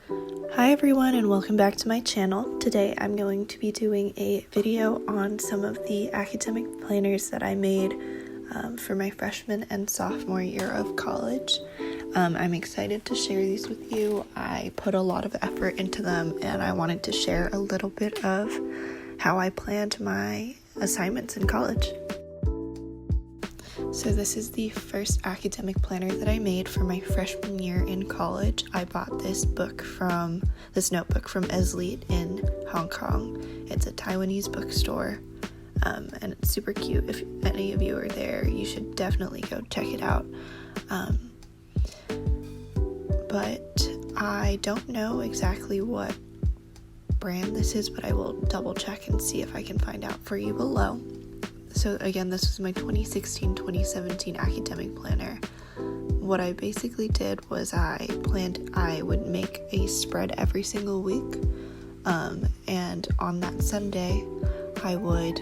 Hi everyone and welcome back to my channel. Today I'm going to be doing a video on some of the academic planners that I made for my freshman and sophomore year of college. I'm excited to share these with you. I put a lot of effort into them and I wanted to share a little bit of how I planned my assignments in college. So this is the first academic planner that I made for my freshman year in college. I bought this notebook from Esleet in Hong Kong. It's a Taiwanese bookstore, and it's super cute. If any of you are there, you should definitely go check it out. But I don't know exactly what brand this is, but I will double check and see if I can find out for you below. So again, this was my 2016-2017 academic planner. What I basically did was I planned I would make a spread every single week, and on that Sunday I would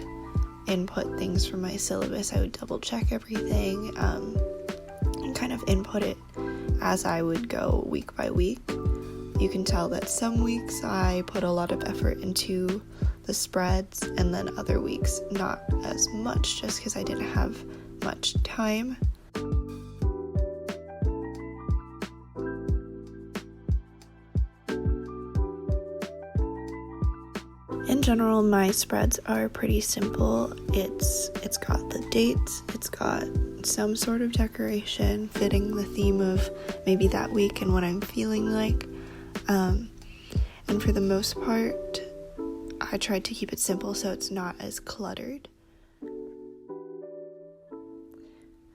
input things from my syllabus. I would double check everything and kind of input it as I would go week by week. You can tell that some weeks I put a lot of effort into the spreads, and then other weeks not as much, just because I didn't have much time. In general, my spreads are pretty simple. It's got the dates, it's got some sort of decoration fitting the theme of maybe that week and what I'm feeling like. And for the most part, I tried to keep it simple so it's not as cluttered.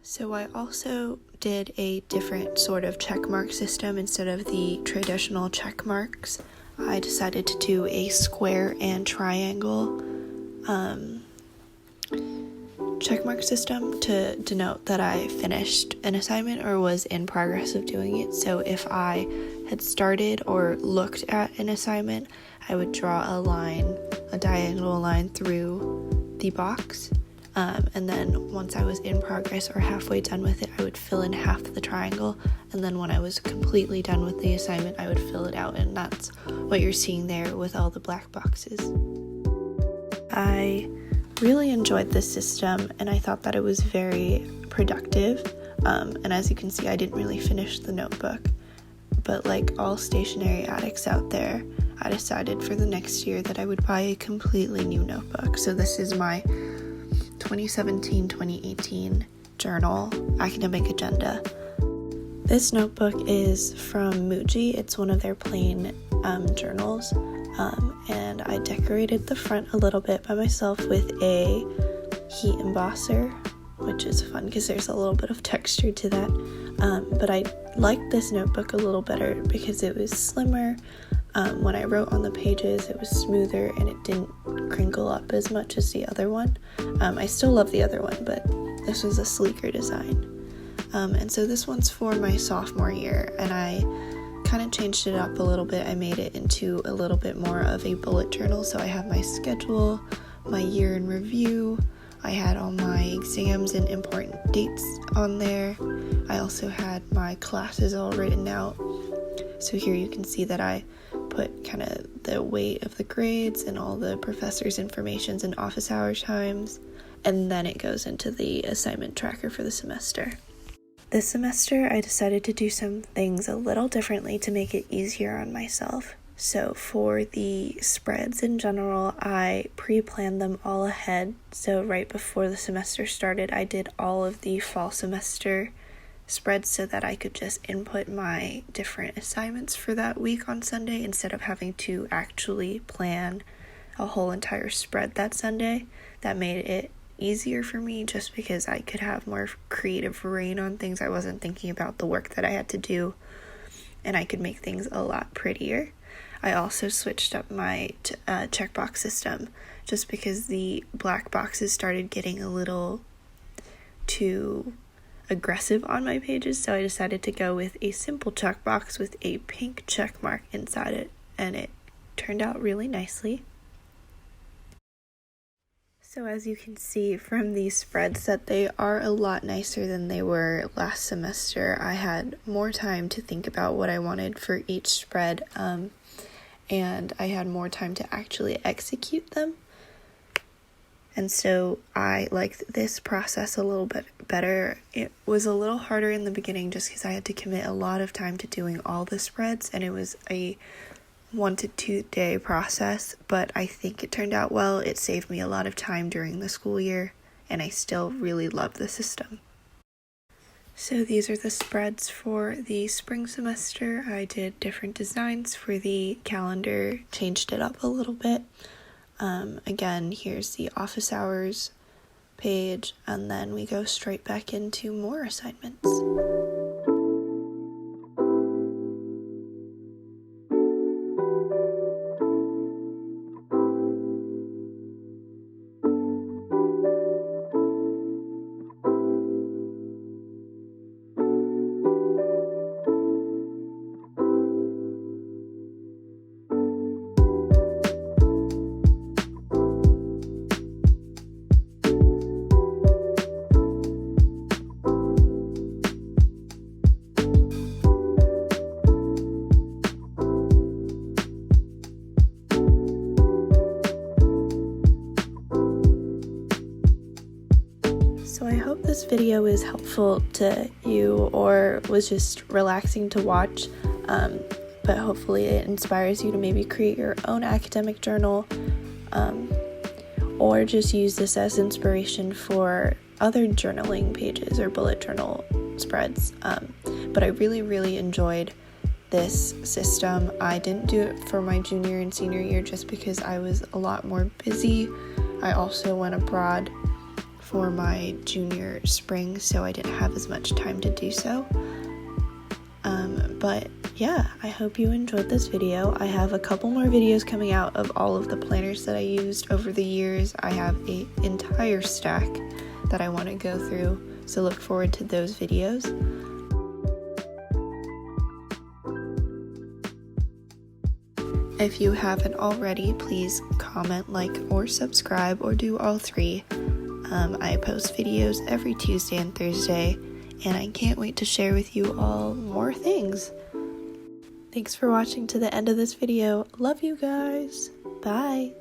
So I also did a different sort of checkmark system. Instead of the traditional check marks, I decided to do a square and triangle checkmark system to denote that I finished an assignment or was in progress of doing it. So if I had started or looked at an assignment, I would draw a diagonal line through the box, and then once I was in progress or halfway done with it, I would fill in half the triangle, and then when I was completely done with the assignment, I would fill it out, and that's what you're seeing there with all the black boxes. I really enjoyed this system, and I thought that it was very productive, and as you can see, I didn't really finish the notebook, but like all stationery addicts out there, I decided for the next year that I would buy a completely new notebook. So this is my 2017-2018 journal academic agenda. This notebook is from Muji. It's one of their plain journals, and I decorated the front a little bit by myself with a heat embosser, which is fun because there's a little bit of texture to that, but I liked this notebook a little better because it was slimmer. When I wrote on the pages, it was smoother and it didn't crinkle up as much as the other one. I still love the other one, but this was a sleeker design. And so this one's for my sophomore year, and I kind of changed it up a little bit. I made it into a little bit more of a bullet journal, so I have my schedule, my year in review, I had all my exams and important dates on there. I also had my classes all written out. So here you can see that I put kind of the weight of the grades and all the professors' informations and office hour times, and then it goes into the assignment tracker for the semester. This semester, I decided to do some things a little differently to make it easier on myself. So for the spreads in general, I pre-planned them all ahead. So right before the semester started, I did all of the fall semester spreads so that I could just input my different assignments for that week on Sunday instead of having to actually plan a whole entire spread that Sunday. That made it easier for me just because I could have more creative reign on things. I wasn't thinking about the work that I had to do, and I could make things a lot prettier. I also switched up my checkbox system just because the black boxes started getting a little too aggressive on my pages, so I decided to go with a simple checkbox with a pink check mark inside it, and it turned out really nicely. So as you can see from these spreads that they are a lot nicer than they were last semester. I had more time to think about what I wanted for each spread, and I had more time to actually execute them. And so I liked this process a little bit better. It was a little harder in the beginning just because I had to commit a lot of time to doing all the spreads, and it was a 1 to 2 day process, but I think it turned out well. It saved me a lot of time during the school year, and I still really love the system. So these are the spreads for the spring semester. I did different designs for the calendar, changed it up a little bit. Again, here's the office hours page, and then we go straight back into more assignments. So I hope this video is helpful to you or was just relaxing to watch, but hopefully it inspires you to maybe create your own academic journal, or just use this as inspiration for other journaling pages or bullet journal spreads. But I really enjoyed this system. I didn't do it for my junior and senior year just because I was a lot more busy. I also went abroad for my junior spring, so I didn't have as much time to do so. But yeah, I hope you enjoyed this video. I have a couple more videos coming out of all of the planners that I used over the years. I have an entire stack that I want to go through, so look forward to those videos. If you haven't already, please comment, like, or subscribe, or do all three. I post videos every Tuesday and Thursday, and I can't wait to share with you all more things. Thanks for watching to the end of this video. Love you guys. Bye.